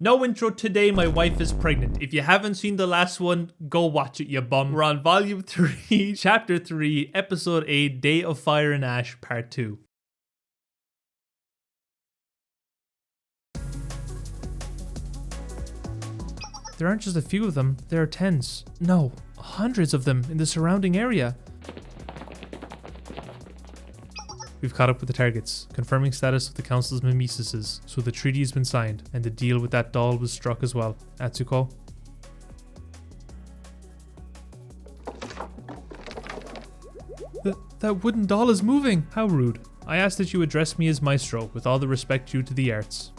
No intro today, my wife is pregnant. If you haven't seen the last one, go watch it, you bum. We're on volume 3, chapter 3, episode 8, Day of Fire and Ash, part 2. There aren't just a few of them, there are tens. No, hundreds of them in the surrounding area. We've caught up with the targets, confirming status of the council's mimesis, so the treaty has been signed, and the deal with that doll was struck as well. Atsuko? That wooden doll is moving! How rude. I ask that you address me as Maestro, with all the respect due to the arts.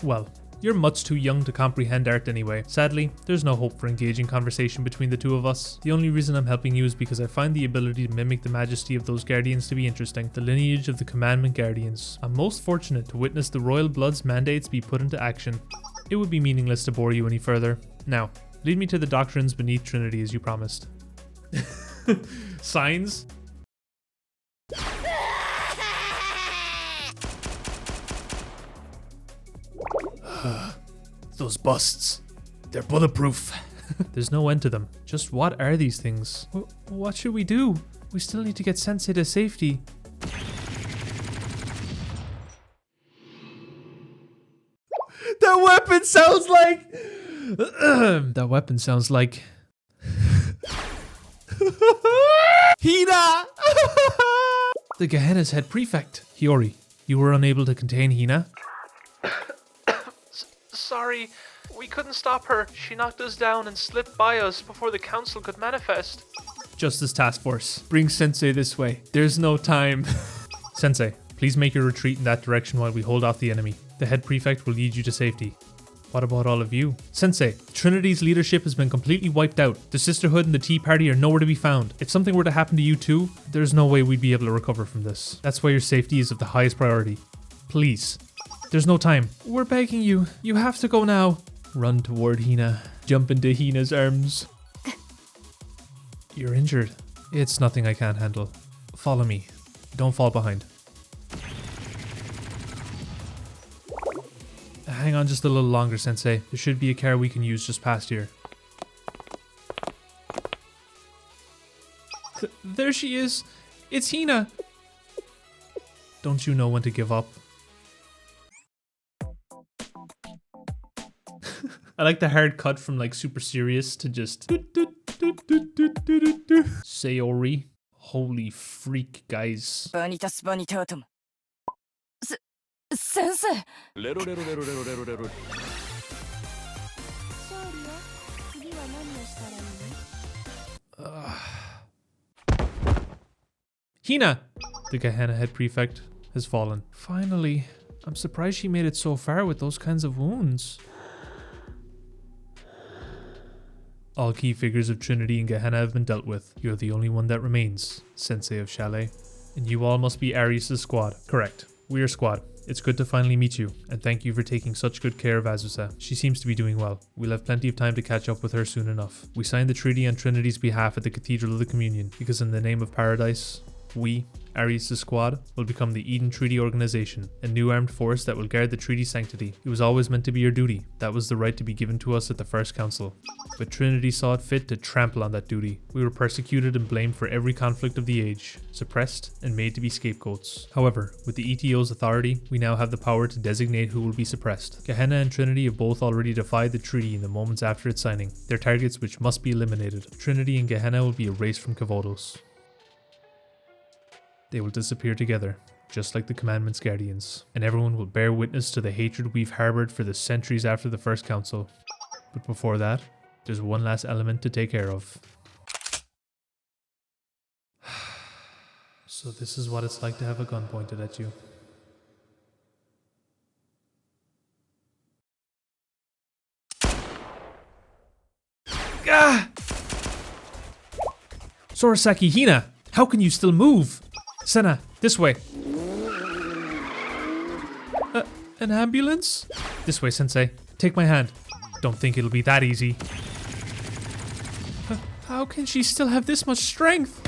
Well, you're much too young to comprehend art anyway. Sadly, there's no hope for engaging conversation between the two of us. The only reason I'm helping you is because I find the ability to mimic the majesty of those guardians to be interesting. The lineage of the commandment guardians. I'm most fortunate to witness the royal blood's mandates be put into action. It would be meaningless to bore you any further. Now, lead me to the doctrines beneath Trinity as you promised. Signs? Those busts. They're bulletproof. There's no end to them. Just what are these things? What should we do? We still need to get Sensei to safety. That weapon sounds like... that weapon sounds like... Hina! The Gehenna's head prefect. Hiyori, you were unable to contain Hina? Sorry, we couldn't stop her. She knocked us down and slipped by us before the council could manifest. Justice Task Force, bring Sensei this way. There's no time. Sensei, please make your retreat in that direction while we hold off the enemy. The head prefect will lead you to safety. What about all of you? Sensei, Trinity's leadership has been completely wiped out. The Sisterhood and the Tea Party are nowhere to be found. If something were to happen to you too, there's no way we'd be able to recover from this. That's why your safety is of the highest priority. Please. There's no time. We're begging you. You have to go now. Run toward Hina. Jump into Hina's arms. You're injured. It's nothing I can't handle. Follow me. Don't fall behind. Hang on just a little longer, Sensei. There should be a car we can use just past here. There she is. It's Hina. Don't you know when to give up? I like the hard cut from like super serious to just Sayori. Holy freak, guys. Sensei! Hina! The Gehenna head prefect has fallen. Finally. I'm surprised she made it so far with those kinds of wounds. All key figures of Trinity and Gehenna have been dealt with. You're the only one that remains, Sensei of Chalet. And you all must be Arius' squad. Correct. We are squad. It's good to finally meet you, and thank you for taking such good care of Azusa. She seems to be doing well. We'll have plenty of time to catch up with her soon enough. We signed the treaty on Trinity's behalf at the Cathedral of the Communion, because in the name of Paradise, we, Arius' squad, will become the Eden Treaty Organization, a new armed force that will guard the treaty's sanctity. It was always meant to be your duty. That was the right to be given to us at the First Council. But Trinity saw it fit to trample on that duty. We were persecuted and blamed for every conflict of the age, suppressed and made to be scapegoats. However, with the ETO's authority, we now have the power to designate who will be suppressed. Gehenna and Trinity have both already defied the treaty in the moments after its signing. They're targets which must be eliminated. Trinity and Gehenna will be erased from Kavodos. They will disappear together, just like the Commandment's guardians, and everyone will bear witness to the hatred we've harbored for the centuries after the First Council. But before that, there's one last element to take care of. So this is what it's like to have a gun pointed at you. Ah! Sorosaki Hina, how can you still move? Senna, this way. An ambulance? This way, Sensei. Take my hand. Don't think it'll be that easy. How can she still have this much strength?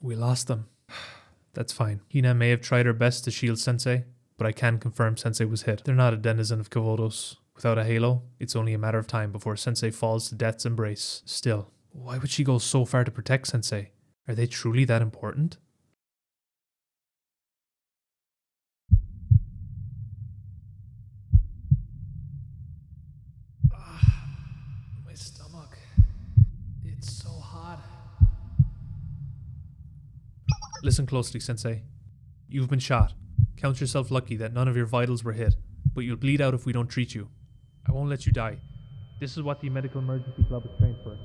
We lost them. That's fine. Hina may have tried her best to shield Sensei, but I can confirm Sensei was hit. They're not a denizen of Kavodos. Without a halo, it's only a matter of time before Sensei falls to death's embrace. Still, why would she go so far to protect Sensei? Are they truly that important? My stomach. It's so hot. Listen closely, Sensei. You've been shot. Count yourself lucky that none of your vitals were hit, but you'll bleed out if we don't treat you. I won't let you die. This is what the Medical Emergency Club is trained for.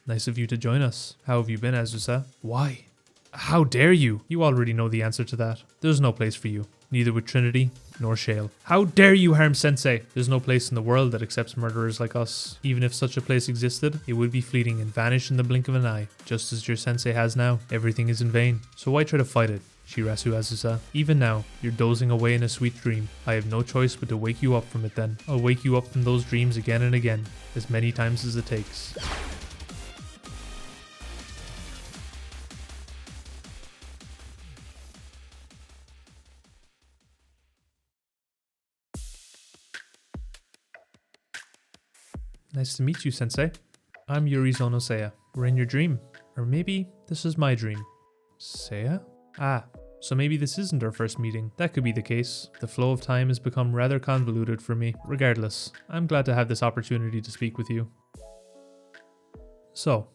Nice of you to join us. How have you been, Azusa? Why? How dare you? You already know the answer to that. There's no place for you. Neither with Trinity, nor Shale. How dare you harm Sensei? There's no place in the world that accepts murderers like us. Even if such a place existed, it would be fleeting and vanish in the blink of an eye. Just as your Sensei has now. Everything is in vain. So why try to fight it? Shirasu Azusa. Even now, you're dozing away in a sweet dream. I have no choice but to wake you up from it then. I'll wake you up from those dreams again and again. As many times as it takes. Nice to meet you, Sensei. I'm Yurizono Seia. We're in your dream. Or maybe this is my dream. Seia? Ah, so maybe this isn't our first meeting. That could be the case. The flow of time has become rather convoluted for me. Regardless, I'm glad to have this opportunity to speak with you. So,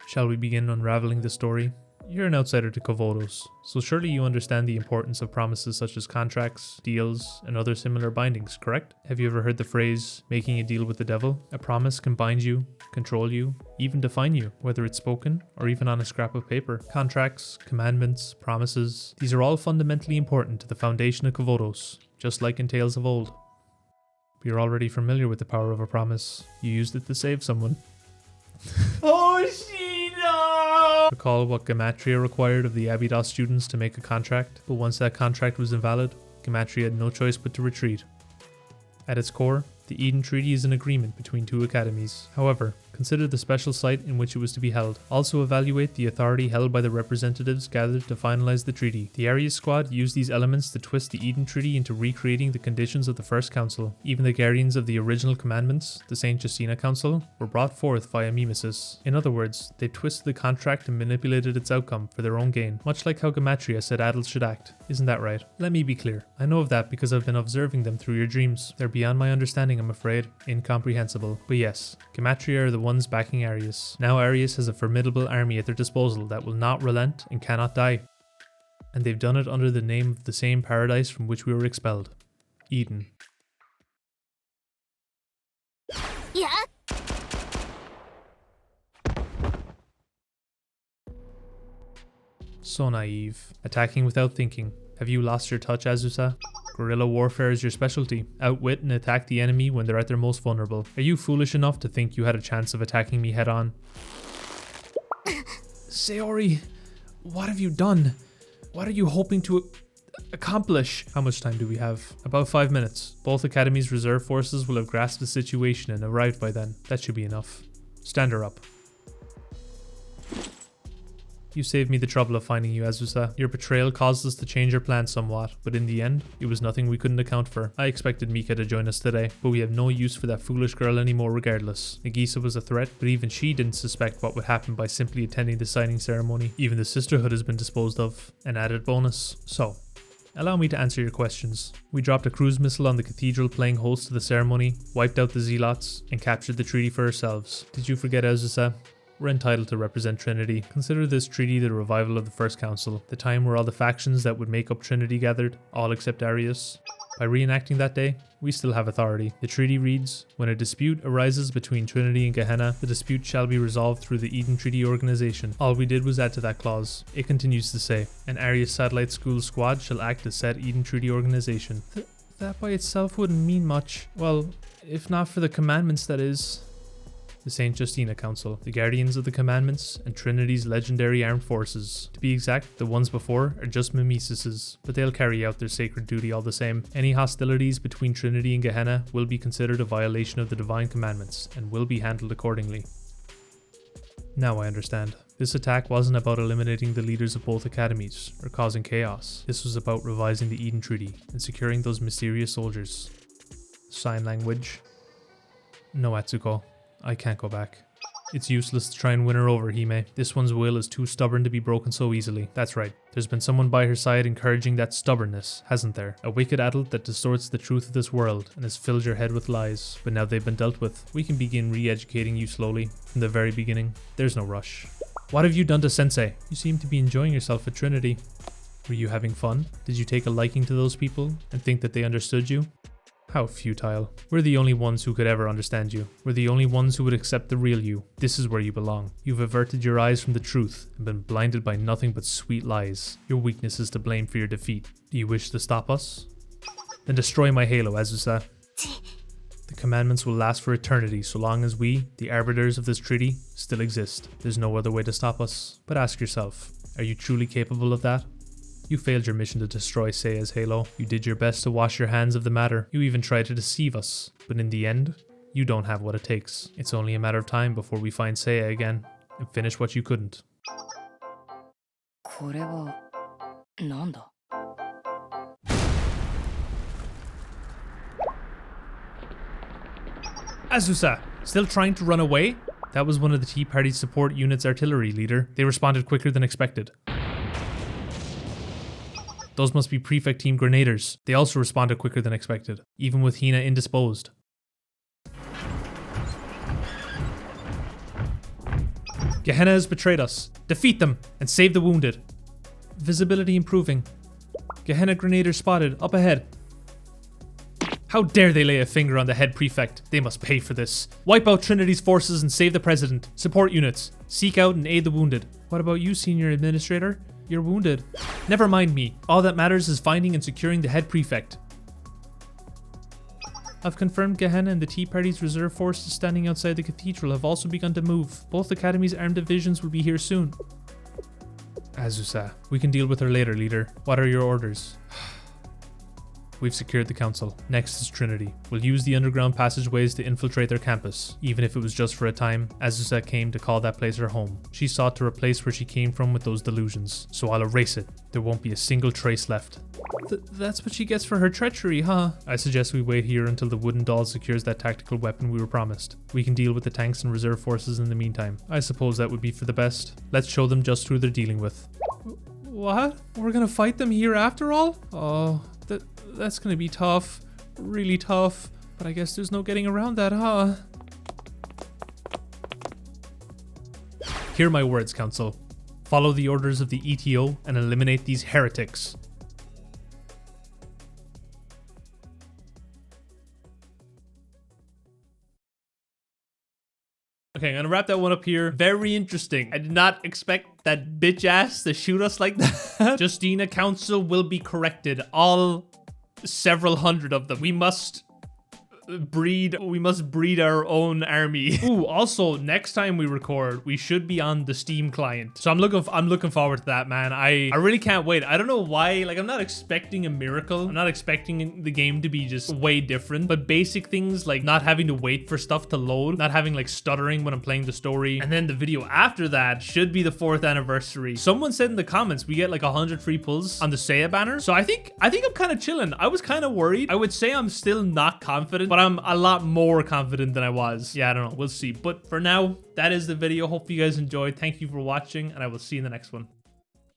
shall we begin unraveling the story? You're an outsider to Kavodos, so surely you understand the importance of promises such as contracts, deals, and other similar bindings, correct? Have you ever heard the phrase, making a deal with the devil? A promise can bind you, control you, even define you, whether it's spoken or even on a scrap of paper. Contracts, commandments, promises, these are all fundamentally important to the foundation of Kavodos, just like in tales of old. You're already familiar with the power of a promise. You used it to save someone. Oh, Shina! Recall what Gematria required of the Abydos students to make a contract, but once that contract was invalid, Gematria had no choice but to retreat. At its core, the Eden Treaty is an agreement between two academies. However, consider the special site in which it was to be held. Also evaluate the authority held by the representatives gathered to finalize the treaty. The Arius squad used these elements to twist the Eden Treaty into recreating the conditions of the First Council. Even the guardians of the original commandments, the St. Justina Council, were brought forth via mimesis. In other words, they twisted the contract and manipulated its outcome for their own gain, much like how Gematria said adults should act. Isn't that right? Let me be clear. I know of that because I've been observing them through your dreams. They're beyond my understanding, I'm afraid. Incomprehensible. But yes, Gematria are the ones backing Arius. Now Arius has a formidable army at their disposal that will not relent and cannot die. And they've done it under the name of the same paradise from which we were expelled. Eden. Yeah. So naive. Attacking without thinking. Have you lost your touch, Azusa? Guerrilla warfare is your specialty. Outwit and attack the enemy when they're at their most vulnerable. Are you foolish enough to think you had a chance of attacking me head on? Sayori, what have you done? What are you hoping to accomplish? How much time do we have? About 5 minutes. Both Academy's reserve forces will have grasped the situation and arrived by then. That should be enough. Stand her up. You saved me the trouble of finding you, Azusa. Your betrayal caused us to change our plans somewhat, but in the end, it was nothing we couldn't account for. I expected Mika to join us today, but we have no use for that foolish girl anymore regardless. Nagisa was a threat, but even she didn't suspect what would happen by simply attending the signing ceremony. Even the sisterhood has been disposed of. An added bonus. So, allow me to answer your questions. We dropped a cruise missile on the Cathedral playing host to the ceremony, wiped out the Zealots, and captured the treaty for ourselves. Did you forget, Azusa? We're entitled to represent Trinity. Consider this treaty the revival of the First Council, the time where all the factions that would make up Trinity gathered, all except Arius. By reenacting that day, we still have authority. The treaty reads, when a dispute arises between Trinity and Gehenna, the dispute shall be resolved through the Eden Treaty Organization. All we did was add to that clause. It continues to say, an Arius Satellite School squad shall act as said Eden Treaty Organization. That by itself wouldn't mean much. Well, if not for the commandments, that is. This ain't just Hina Council. The Guardians of the Commandments and Trinity's legendary armed forces. To be exact, the ones before are just mimesis's, but they'll carry out their sacred duty all the same. Any hostilities between Trinity and Gehenna will be considered a violation of the Divine Commandments and will be handled accordingly. Now I understand. This attack wasn't about eliminating the leaders of both academies or causing chaos. This was about revising the Eden Treaty and securing those mysterious soldiers. Sign language. No, Atsuko. I can't go back. It's useless to try and win her over, Hime. This one's will is too stubborn to be broken so easily. That's right. There's been someone by her side encouraging that stubbornness, hasn't there? A wicked adult that distorts the truth of this world and has filled your head with lies. But now they've been dealt with, we can begin re-educating you slowly, from the very beginning. There's no rush. What have you done to Sensei? You seem to be enjoying yourself at Trinity. Were you having fun? Did you take a liking to those people and think that they understood you? How futile. We're the only ones who could ever understand you. We're the only ones who would accept the real you. This is where you belong. You've averted your eyes from the truth and been blinded by nothing but sweet lies. Your weakness is to blame for your defeat. Do you wish to stop us? Then destroy my halo, Azusa. The commandments will last for eternity so long as we, the arbiters of this treaty, still exist. There's no other way to stop us. But ask yourself, are you truly capable of that? You failed your mission to destroy Seiya's halo. You did your best to wash your hands of the matter. You even tried to deceive us. But in the end, you don't have what it takes. It's only a matter of time before we find Seia again and finish what you couldn't. これはなんだ? Azusa, still trying to run away? That was one of the Tea Party's support unit's artillery, leader. They responded quicker than expected. Those must be Prefect Team Grenadiers. They also responded quicker than expected, even with Hina indisposed. Gehenna has betrayed us. Defeat them and save the wounded. Visibility improving. Gehenna Grenadiers spotted, up ahead. How dare they lay a finger on the head prefect? They must pay for this. Wipe out Trinity's forces and save the president. Support units. Seek out and aid the wounded. What about you, Senior Administrator? You're wounded. Never mind me. All that matters is finding and securing the head prefect. I've confirmed Gehenna and the Tea Party's reserve forces standing outside the cathedral have also begun to move. Both Academy's armed divisions will be here soon. Azusa, we can deal with her later, leader. What are your orders? We've secured the council. Next is Trinity. We'll use the underground passageways to infiltrate their campus. Even if it was just for a time, Azusa came to call that place her home. She sought to replace where she came from with those delusions. So I'll erase it. There won't be a single trace left. That's what she gets for her treachery, huh? I suggest we wait here until the wooden doll secures that tactical weapon we were promised. We can deal with the tanks and reserve forces in the meantime. I suppose that would be for the best. Let's show them just who they're dealing with. What? We're gonna fight them here after all? Oh, that's gonna be tough. Really tough. But I guess there's no getting around that, huh? Hear my words, Council. Follow the orders of the ETO and eliminate these heretics. Okay, I'm gonna wrap that one up here. Very interesting. I did not expect that bitch ass to shoot us like that. Justina Council will be corrected. All several hundred of them. We must breed our own army. Ooh, also next time we record, we should be on the Steam client. So I'm looking forward to that, man. I really can't wait. I don't know why, like, I'm not expecting a miracle. I'm not expecting the game to be just way different, but basic things like not having to wait for stuff to load, not having like stuttering when I'm playing the story, and then the video after that should be the 4th anniversary. Someone said in the comments we get like 100 free pulls on the Seia banner. So I think I'm kind of chilling. I was kind of worried. I would say I'm still not confident, but I'm a lot more confident than I was. Yeah, I don't know. We'll see. But for now, that is the video. Hope you guys enjoyed. Thank you for watching, and I will see you in the next one.